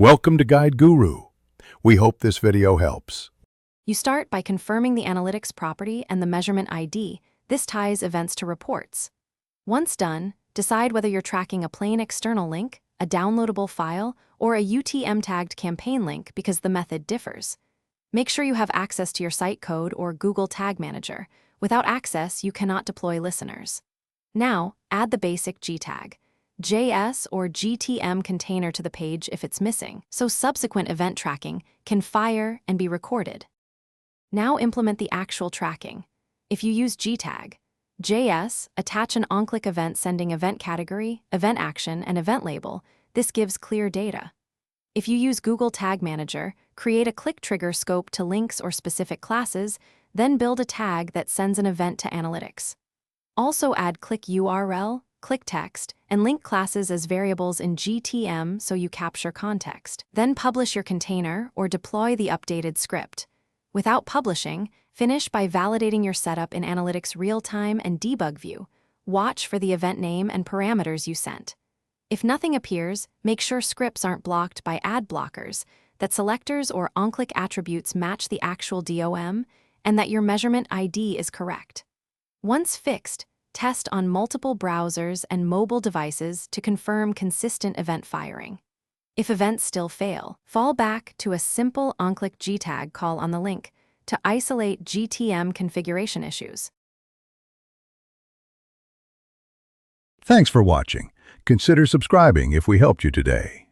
Welcome to Guide Guru. We hope this video helps. You start by confirming the analytics property and the measurement ID. This ties events to reports. Once done, decide whether you're tracking a plain external link, a downloadable file, or a UTM-tagged campaign link because the method differs. Make sure you have access to your site code or Google Tag Manager. Without access, you cannot deploy listeners. Now, add the basic G tag, JS or GTM container to the page if it's missing, so subsequent event tracking can fire and be recorded. Now implement the actual tracking. If you use G tag, JS, attach an on-click event sending event category, event action, and event label. This gives clear data. If you use Google Tag Manager, create a click trigger scope to links or specific classes, then build a tag that sends an event to analytics. Also add click URL, click text, and link classes as variables in GTM so you capture context. Then publish your container or deploy the updated script. Without publishing, finish by validating your setup in Analytics Real-Time and Debug View. Watch for the event name and parameters you sent. If nothing appears, make sure scripts aren't blocked by ad blockers, that selectors or on-click attributes match the actual DOM, and that your measurement ID is correct. Once fixed, test on multiple browsers and mobile devices to confirm consistent event firing. If events still fail, fall back to a simple on-click G-tag call on the link to isolate GTM configuration issues. Thanks for watching. Consider subscribing if we helped you today.